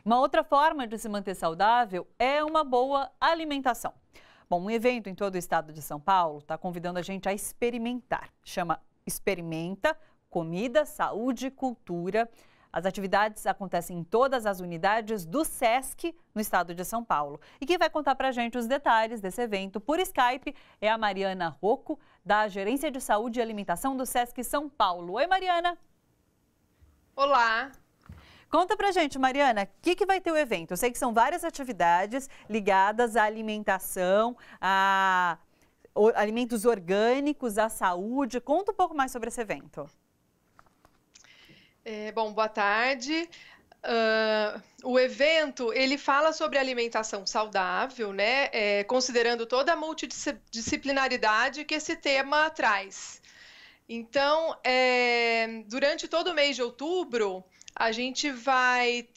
Uma outra forma de se manter saudável é uma boa alimentação. Bom, um evento em todo o estado de São Paulo está convidando a gente a experimentar. Chama Experimenta Comida, Saúde e Cultura. As atividades acontecem em todas as unidades do SESC no estado de São Paulo. E quem vai contar para a gente os detalhes desse evento por Skype é a Mariana Rocco, da Gerência de Saúde e Alimentação do SESC São Paulo. Oi, Mariana! Olá! Conta pra gente, Mariana, o que vai ter o evento? Eu sei que são várias atividades ligadas à alimentação, a alimentos orgânicos, à saúde. Conta um pouco mais sobre esse evento. Bom, boa tarde. O evento, ele fala sobre alimentação saudável, né? Considerando toda a multidisciplinaridade que esse tema traz. Então, durante todo o mês de outubro, a gente vai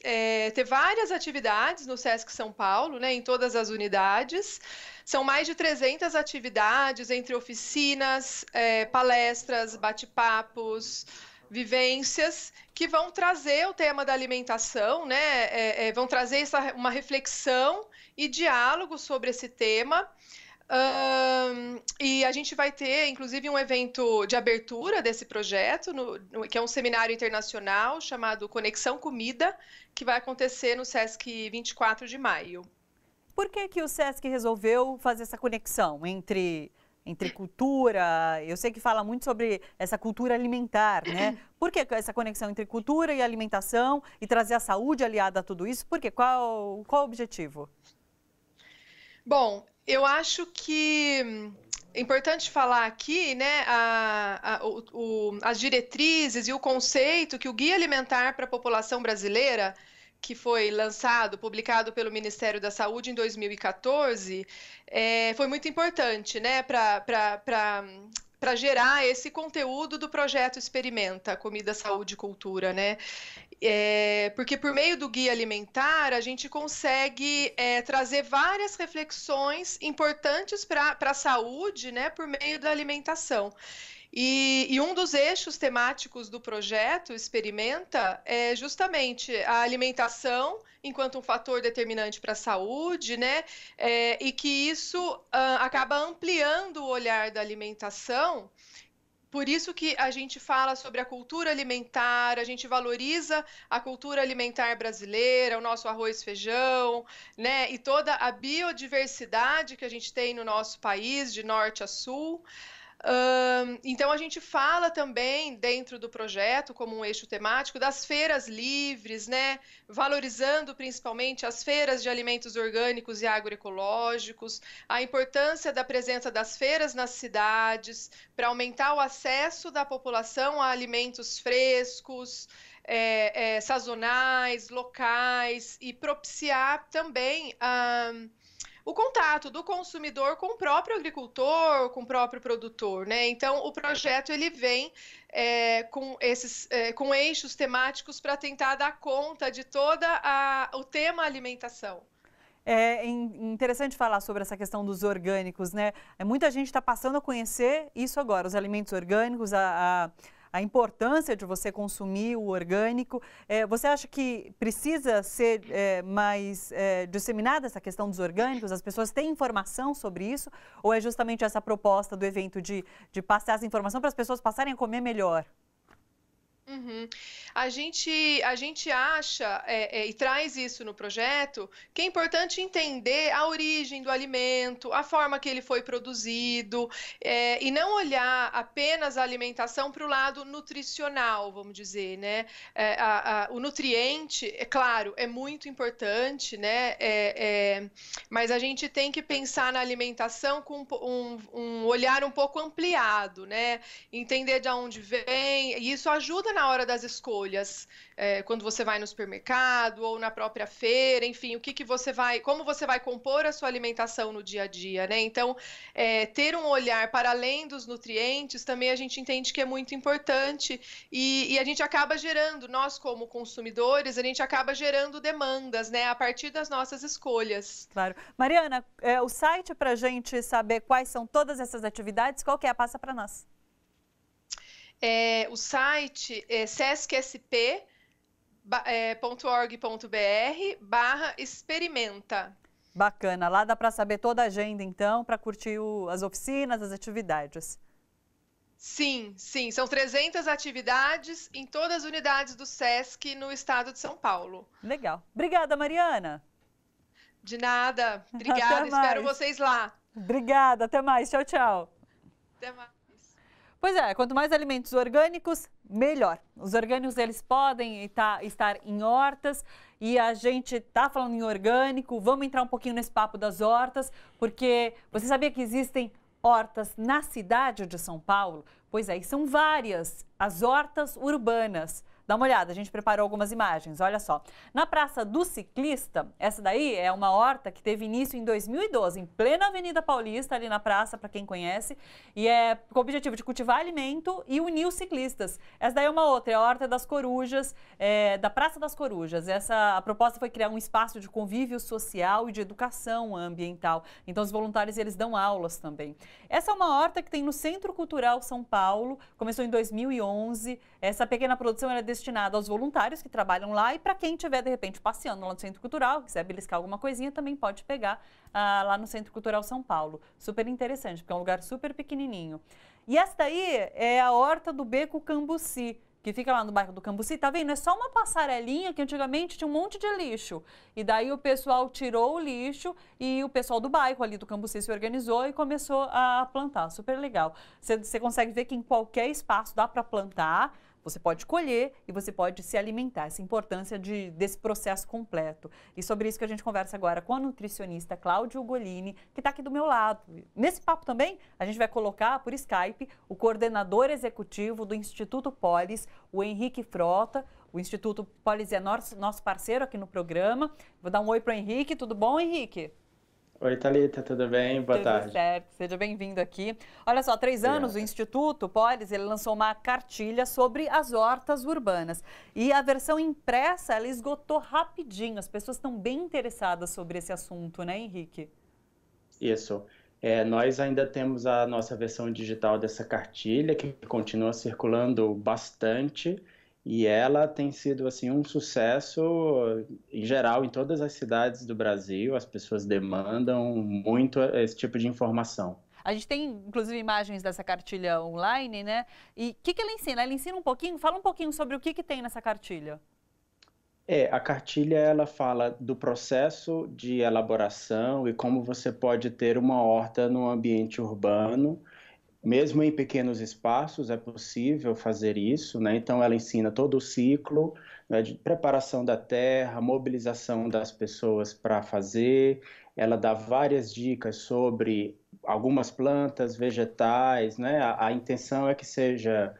ter várias atividades no SESC São Paulo, né, em todas as unidades. São mais de 300 atividades, entre oficinas, palestras, bate-papos, vivências, que vão trazer o tema da alimentação, né, vão trazer uma reflexão e diálogo sobre esse tema. E a gente vai ter, inclusive, um evento de abertura desse projeto, que é um seminário internacional chamado Conexão Comida, que vai acontecer no SESC 24 de maio. Por que o SESC resolveu fazer essa conexão entre cultura? Eu sei que fala muito sobre essa cultura alimentar, né? Por que essa conexão entre cultura e alimentação e trazer a saúde aliada a tudo isso? Por quê? Qual o objetivo? Bom, eu acho que é importante falar aqui, né, as diretrizes e o conceito que o Guia Alimentar para a População Brasileira, que foi lançado, publicado pelo Ministério da Saúde em 2014, foi muito importante, né, para gerar esse conteúdo do projeto Experimenta Comida, Saúde e Cultura, né? Porque por meio do guia alimentar a gente consegue trazer várias reflexões importantes para a saúde, né, por meio da alimentação. E um dos eixos temáticos do projeto Experimenta é justamente a alimentação enquanto um fator determinante para a saúde, né? E que isso acaba ampliando o olhar da alimentação. Por isso que a gente fala sobre a cultura alimentar, a gente valoriza a cultura alimentar brasileira, o nosso arroz e feijão, né? E toda a biodiversidade que a gente tem no nosso país, de norte a sul. Então, a gente fala também, dentro do projeto, como um eixo temático, das feiras livres, né? Valorizando principalmente as feiras de alimentos orgânicos e agroecológicos, a importância da presença das feiras nas cidades, para aumentar o acesso da população a alimentos frescos, sazonais, locais, e propiciar também o contato do consumidor com o próprio agricultor, com o próprio produtor, né? Então, o projeto ele vem com eixos temáticos para tentar dar conta de todo o tema alimentação. É interessante falar sobre essa questão dos orgânicos, né? Muita gente está passando a conhecer isso agora, os alimentos orgânicos, a importância de você consumir o orgânico. Você acha que precisa ser mais disseminada essa questão dos orgânicos? As pessoas têm informação sobre isso? Ou é justamente essa proposta do evento de passar essa informação para as pessoas passarem a comer melhor? Uhum. A gente acha e traz isso no projeto que é importante entender a origem do alimento, a forma que ele foi produzido, e não olhar apenas a alimentação para o lado nutricional, vamos dizer, né? O nutriente, é claro, é muito importante, né? Mas a gente tem que pensar na alimentação com um olhar um pouco ampliado, né? Entender de onde vem, e isso ajuda na hora das escolhas, quando você vai no supermercado ou na própria feira, enfim, como você vai compor a sua alimentação no dia a dia, né? Então, ter um olhar para além dos nutrientes também a gente entende que é muito importante e a gente acaba gerando, nós como consumidores, a gente acaba gerando demandas, né, a partir das nossas escolhas. Claro. Mariana, o site para a gente saber quais são todas essas atividades, qual que é? Passa para nós. O site é sescsp .org.br/experimenta. Bacana, lá dá para saber toda a agenda então, para curtir as oficinas, as atividades. Sim, sim, são 300 atividades em todas as unidades do SESC no estado de São Paulo. Legal. Obrigada, Mariana. De nada, obrigada, espero vocês lá. Obrigada, até mais, tchau, tchau. Até mais. Pois é, quanto mais alimentos orgânicos, melhor. Os orgânicos, eles podem estar em hortas e a gente está falando em orgânico. Vamos entrar um pouquinho nesse papo das hortas, porque você sabia que existem hortas na cidade de São Paulo? Pois é, e são várias as hortas urbanas. Dá uma olhada, a gente preparou algumas imagens, olha só. Na Praça do Ciclista, essa daí é uma horta que teve início em 2012, em plena Avenida Paulista, ali na praça, para quem conhece, e é com o objetivo de cultivar alimento e unir os ciclistas. Essa daí é uma outra, é a Horta das Corujas, da Praça das Corujas. A proposta foi criar um espaço de convívio social e de educação ambiental. Então, os voluntários, eles dão aulas também. Essa é uma horta que tem no Centro Cultural São Paulo, começou em 2011. Essa pequena produção era destinada aos voluntários que trabalham lá e para quem estiver, de repente, passeando lá no Centro Cultural, quiser beliscar alguma coisinha, também pode pegar lá no Centro Cultural São Paulo. Super interessante, porque é um lugar super pequenininho. E essa daí é a Horta do Beco Cambuci, que fica lá no bairro do Cambuci, tá vendo? É só uma passarelinha que antigamente tinha um monte de lixo. E daí o pessoal tirou o lixo e o pessoal do bairro ali do Cambuci se organizou e começou a plantar. Super legal. Você consegue ver que em qualquer espaço dá para plantar. Você pode colher e você pode se alimentar, essa importância desse processo completo. E sobre isso que a gente conversa agora com a nutricionista Cláudia Ugolini, que está aqui do meu lado. Nesse papo também, a gente vai colocar por Skype o coordenador executivo do Instituto Polis, o Henrique Frota. O Instituto Polis é nosso parceiro aqui no programa. Vou dar um oi para o Henrique. Tudo bom, Henrique? Oi, Thalita, tudo bem? Boa tarde. Tudo certo, seja bem-vindo aqui. Olha só, 3 anos, o Instituto Polis, ele lançou uma cartilha sobre as hortas urbanas. E a versão impressa, ela esgotou rapidinho. As pessoas estão bem interessadas sobre esse assunto, né, Henrique? Isso. Nós ainda temos a nossa versão digital dessa cartilha, que continua circulando bastante. E ela tem sido assim um sucesso em geral em todas as cidades do Brasil. As pessoas demandam muito esse tipo de informação. A gente tem, inclusive, imagens dessa cartilha online, né? E o que ela ensina? Ela ensina um pouquinho, fala um pouquinho sobre o que tem nessa cartilha. A cartilha ela fala do processo de elaboração e como você pode ter uma horta no ambiente urbano. Mesmo em pequenos espaços é possível fazer isso, né? Então ela ensina todo o ciclo, né, de preparação da terra, mobilização das pessoas para fazer. Ela dá várias dicas sobre algumas plantas, vegetais, né? A intenção é que seja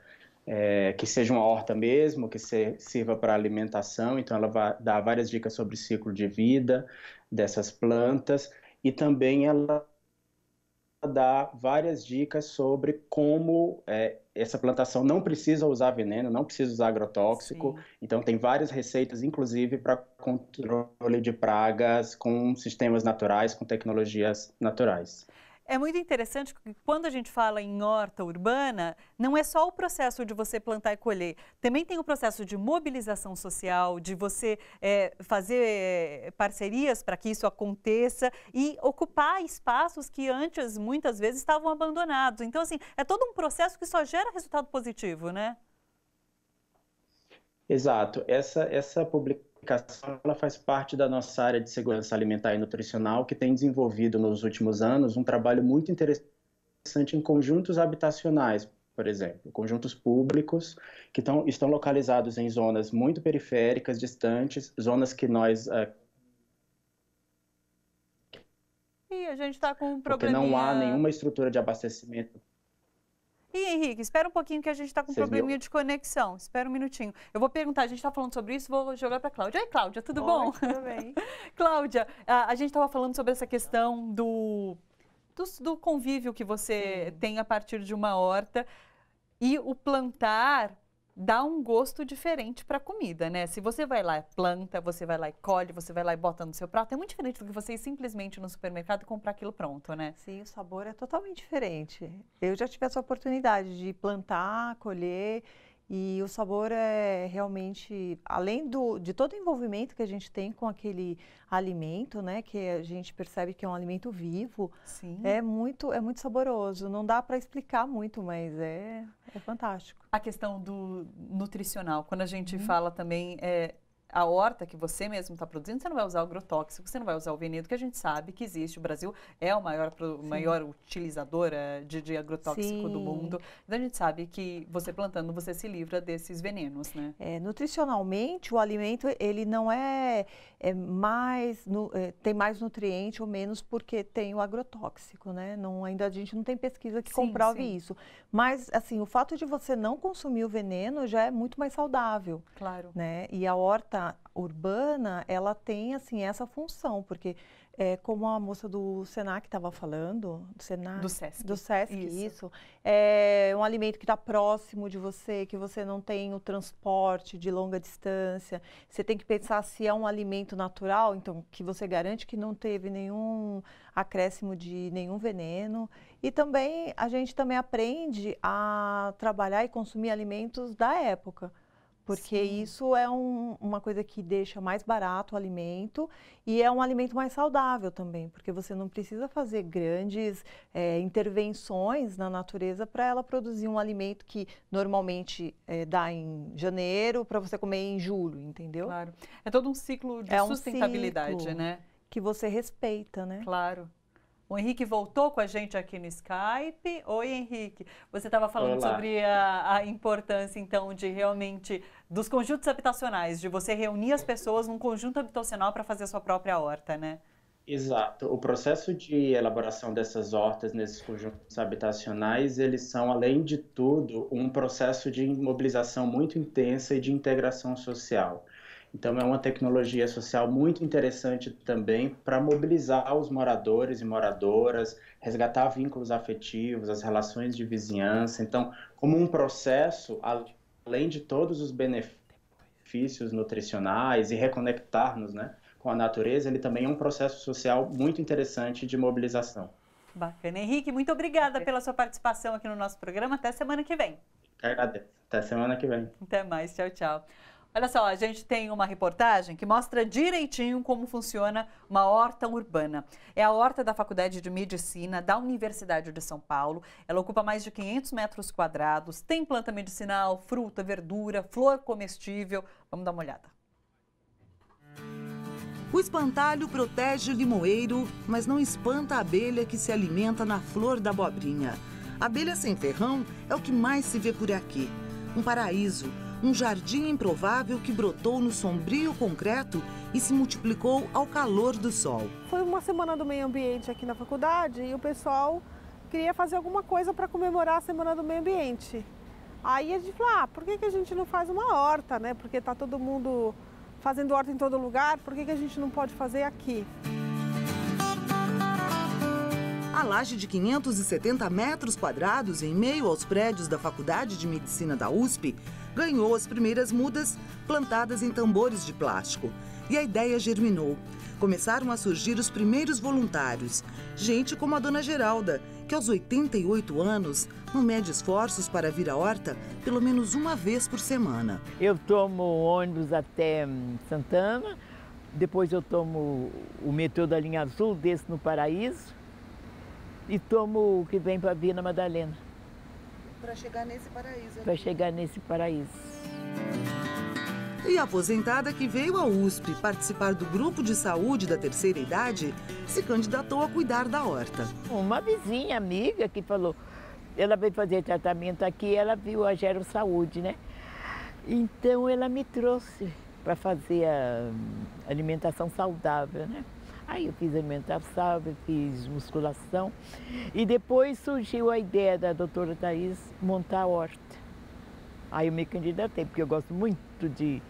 uma horta mesmo, que sirva para alimentação. Então ela vai dar várias dicas sobre o ciclo de vida dessas plantas e também ela dá várias dicas sobre como essa plantação não precisa usar veneno, não precisa usar agrotóxico. Sim. Então tem várias receitas, inclusive para controle de pragas com sistemas naturais, com tecnologias naturais. É muito interessante que quando a gente fala em horta urbana, não é só o processo de você plantar e colher, também tem o processo de mobilização social, de você fazer parcerias para que isso aconteça e ocupar espaços que antes, muitas vezes, estavam abandonados. Então, assim, é todo um processo que só gera resultado positivo, né? Exato. Essa publicação ela faz parte da nossa área de segurança alimentar e nutricional, que tem desenvolvido nos últimos anos um trabalho muito interessante em conjuntos habitacionais, por exemplo, conjuntos públicos que estão localizados em zonas muito periféricas, distantes, zonas que nós... E a gente está com um probleminha... Porque não há nenhuma estrutura de abastecimento. E Henrique, espera um pouquinho que a gente está com um probleminha de conexão. Espera um minutinho. Eu vou perguntar, a gente está falando sobre isso, vou jogar para a Cláudia. Oi, Cláudia, tudo bom? Tudo bem. Cláudia, a gente estava falando sobre essa questão do convívio que você tem a partir de uma horta e o plantar dá um gosto diferente para a comida, né? Se você vai lá e planta, você vai lá e colhe, você vai lá e bota no seu prato, é muito diferente do que você ir simplesmente no supermercado e comprar aquilo pronto, né? Sim, o sabor é totalmente diferente. Eu já tive essa oportunidade de plantar, colher E o sabor é realmente, além de todo o envolvimento que a gente tem com aquele alimento, né, que a gente percebe que é um alimento vivo, Sim. é muito saboroso. Não dá para explicar muito, mas é fantástico. A questão do nutricional, quando a gente fala também, a horta que você mesmo está produzindo, você não vai usar agrotóxico, você não vai usar o veneno, que a gente sabe que existe. O Brasil é o maior utilizador de agrotóxico do mundo. Então, a gente sabe que você plantando, você se livra desses venenos, né? Nutricionalmente, o alimento, ele não tem mais nutriente ou menos porque tem o agrotóxico, né? Ainda a gente não tem pesquisa que comprove isso. Mas, assim, o fato de você não consumir o veneno já é muito mais saudável. Claro. Né? E a horta urbana, ela tem, assim, essa função, porque como a moça do Senac estava falando, do Sesc, isso. É um alimento que está próximo de você, que você não tem o transporte de longa distância. Você tem que pensar se é um alimento natural, então que você garante que não teve nenhum acréscimo de nenhum veneno. E também a gente também aprende a trabalhar e consumir alimentos da época. Porque isso é uma coisa que deixa mais barato o alimento e é um alimento mais saudável também, porque você não precisa fazer grandes intervenções na natureza para ela produzir um alimento que normalmente dá em janeiro para você comer em julho, entendeu? Claro. É todo um ciclo de sustentabilidade, né? Que você respeita, né? Claro. O Henrique voltou com a gente aqui no Skype. Oi, Henrique. Você estava falando sobre a importância, então, de realmente, dos conjuntos habitacionais, de você reunir as pessoas num conjunto habitacional para fazer a sua própria horta, né? Exato. O processo de elaboração dessas hortas nesses conjuntos habitacionais, eles são, além de tudo, um processo de mobilização muito intensa e de integração social. Então, é uma tecnologia social muito interessante também para mobilizar os moradores e moradoras, resgatar vínculos afetivos, as relações de vizinhança. Então, como um processo, além de todos os benefícios nutricionais e reconectar-nos, né, com a natureza, ele também é um processo social muito interessante de mobilização. Bacana. Henrique, muito obrigada pela sua participação aqui no nosso programa. Até semana que vem. Agradeço. Até semana que vem. Até mais. Tchau, tchau. Olha só, a gente tem uma reportagem que mostra direitinho como funciona uma horta urbana. É a horta da Faculdade de Medicina da Universidade de São Paulo. Ela ocupa mais de 500 metros quadrados, tem planta medicinal, fruta, verdura, flor comestível. Vamos dar uma olhada. O espantalho protege o limoeiro, mas não espanta a abelha que se alimenta na flor da abobrinha. A abelha sem ferrão é o que mais se vê por aqui. Um paraíso. Um jardim improvável que brotou no sombrio concreto e se multiplicou ao calor do sol. Foi uma semana do meio ambiente aqui na faculdade e o pessoal queria fazer alguma coisa para comemorar a semana do meio ambiente. Aí a gente falou, por que a gente não faz uma horta, né? Porque está todo mundo fazendo horta em todo lugar, por que a gente não pode fazer aqui? A laje de 570 metros quadrados, em meio aos prédios da Faculdade de Medicina da USP, ganhou as primeiras mudas plantadas em tambores de plástico. E a ideia germinou. Começaram a surgir os primeiros voluntários. Gente como a dona Geralda, que aos 88 anos não mede esforços para vir à horta pelo menos uma vez por semana. Eu tomo ônibus até Santana, depois eu tomo o metrô da linha azul, desço no Paraíso e tomo o que vem para Vila Madalena. Para chegar nesse paraíso. Para chegar nesse paraíso. E a aposentada que veio à USP participar do grupo de saúde da terceira idade se candidatou a cuidar da horta. Uma vizinha amiga que falou, ela veio fazer tratamento aqui, ela viu a Gero Saúde, né? Então ela me trouxe para fazer a alimentação saudável, né? Aí eu fiz alimentação saudável, fiz musculação e depois surgiu a ideia da doutora Thaís montar a horta. Aí eu me candidatei, porque eu gosto muito de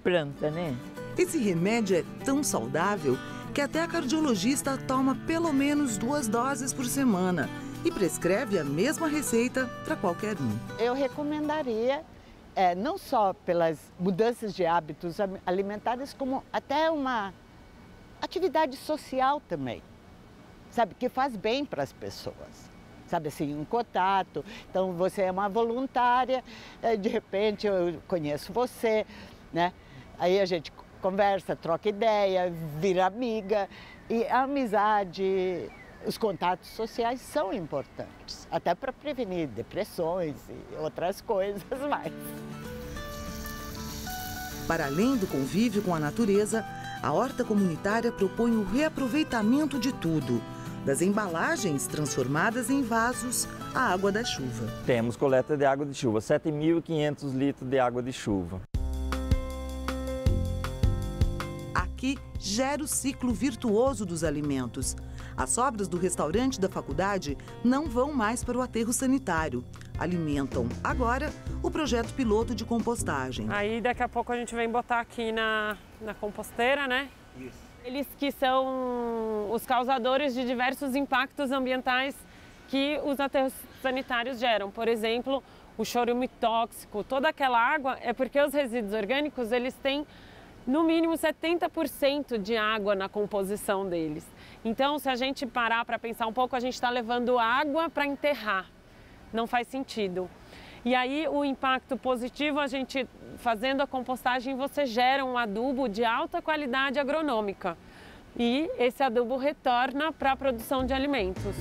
planta, né? Esse remédio é tão saudável que até a cardiologista toma pelo menos 2 doses por semana e prescreve a mesma receita para qualquer um. Eu recomendaria, não só pelas mudanças de hábitos alimentares, como até uma atividade social também, sabe, que faz bem para as pessoas. sabe assim, um contato. Então, você é uma voluntária, de repente eu conheço você, né? Aí a gente conversa, troca ideia, vira amiga. E a amizade, os contatos sociais são importantes, até para prevenir depressões e outras coisas mais. Para além do convívio com a natureza, a horta comunitária propõe o reaproveitamento de tudo, das embalagens transformadas em vasos à água da chuva. Temos coleta de água de chuva, 7.500 litros de água de chuva. Aqui gera o ciclo virtuoso dos alimentos. As sobras do restaurante da faculdade não vão mais para o aterro sanitário. Alimentam agora o projeto piloto de compostagem. Aí daqui a pouco a gente vem botar aqui na composteira, né? Isso. Eles que são os causadores de diversos impactos ambientais que os aterros sanitários geram. Por exemplo, o chorume tóxico, toda aquela água é porque os resíduos orgânicos eles têm no mínimo 70% de água na composição deles. Então, se a gente parar para pensar um pouco, a gente está levando água para enterrar. Não faz sentido. E aí, o impacto positivo, a gente fazendo a compostagem, você gera um adubo de alta qualidade agronômica. E esse adubo retorna para a produção de alimentos.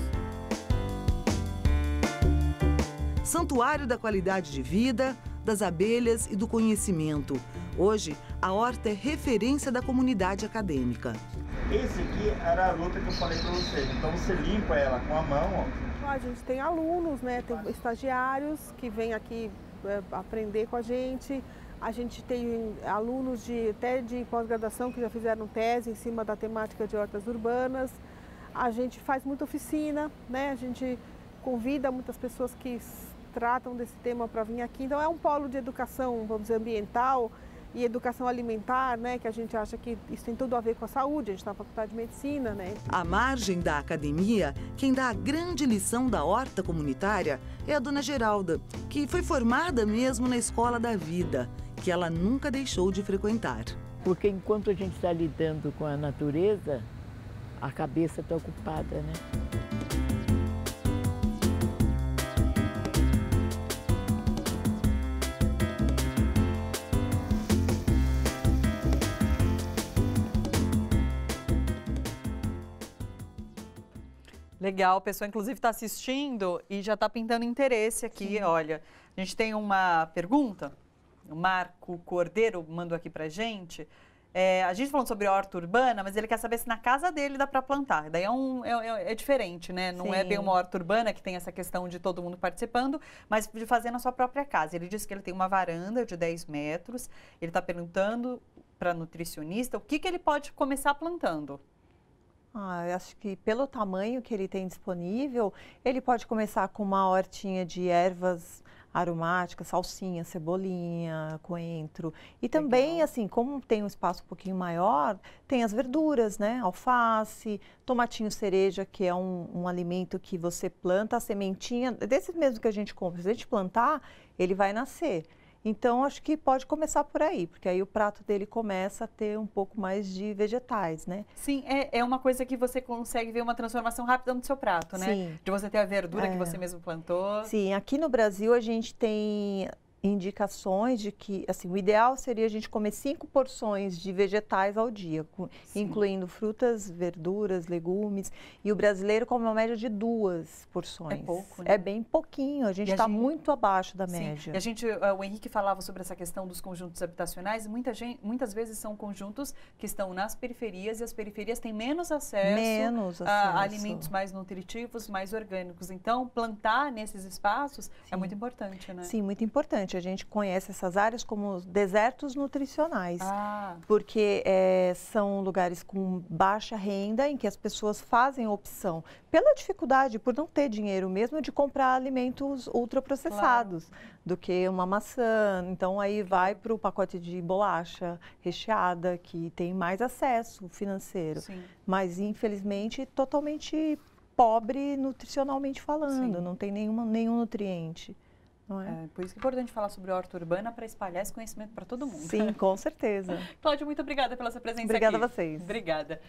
Santuário da qualidade de vida, das abelhas e do conhecimento. Hoje, a horta é referência da comunidade acadêmica. Esse aqui era a luta que eu falei para vocês. Então você limpa ela com a mão, ó. A gente tem alunos, né? Tem estagiários que vêm aqui aprender com a gente. A gente tem alunos até de pós-graduação que já fizeram tese em cima da temática de hortas urbanas. A gente faz muita oficina, né? A gente convida muitas pessoas que tratam desse tema para vir aqui. Então é um polo de educação, vamos dizer, ambiental e educação alimentar, né, que a gente acha que isso tem tudo a ver com a saúde, a gente está na faculdade de medicina, né? À margem da academia, quem dá a grande lição da horta comunitária é a dona Geralda, que foi formada mesmo na Escola da Vida, que ela nunca deixou de frequentar. Porque enquanto a gente está lidando com a natureza, a cabeça está ocupada, né? Legal, a pessoa inclusive está assistindo e já está pintando interesse aqui. Sim. Olha, a gente tem uma pergunta, o Marco Cordeiro mandou aqui para a gente. A gente falando sobre horta urbana, mas ele quer saber se na casa dele dá para plantar. Daí é diferente, né? Não Sim. é bem uma horta urbana que tem essa questão de todo mundo participando, mas de fazer na sua própria casa. Ele disse que ele tem uma varanda de 10 metros, ele está perguntando para a nutricionista o que ele pode começar plantando. Eu acho que pelo tamanho que ele tem disponível, ele pode começar com uma hortinha de ervas aromáticas, salsinha, cebolinha, coentro. E também, assim, como tem um espaço um pouquinho maior, tem as verduras, né? Alface, tomatinho cereja, que é um alimento que você planta a sementinha, desse mesmo que a gente compra. Se a gente plantar, ele vai nascer. Então, acho que pode começar por aí, porque aí o prato dele começa a ter um pouco mais de vegetais, né? Sim, é uma coisa que você consegue ver uma transformação rápida no seu prato, né? Sim. De você ter a verdura que você mesmo plantou. Sim, aqui no Brasil a gente tem indicações de que, assim, o ideal seria a gente comer 5 porções de vegetais ao dia, incluindo frutas, verduras, legumes. E o brasileiro come uma média de 2 porções. É pouco, né? É bem pouquinho, a gente está muito abaixo da média. E o Henrique falava sobre essa questão dos conjuntos habitacionais. Muitas vezes são conjuntos que estão nas periferias e as periferias têm menos acesso a alimentos mais nutritivos, mais orgânicos. Então, plantar nesses espaços é muito importante, né? Sim, muito importante. A gente conhece essas áreas como desertos nutricionais, porque são lugares com baixa renda em que as pessoas fazem opção, pela dificuldade, por não ter dinheiro mesmo, de comprar alimentos ultraprocessados, do que uma maçã. Então, aí vai para o pacote de bolacha recheada, que tem mais acesso financeiro. Sim. Mas, infelizmente, totalmente pobre nutricionalmente falando, não tem nenhum nutriente. Não é? Por isso que é importante falar sobre a horta urbana para espalhar esse conhecimento para todo mundo. Sim, com certeza. Cláudia, muito obrigada pela sua presença aqui. Obrigada a vocês. Obrigada.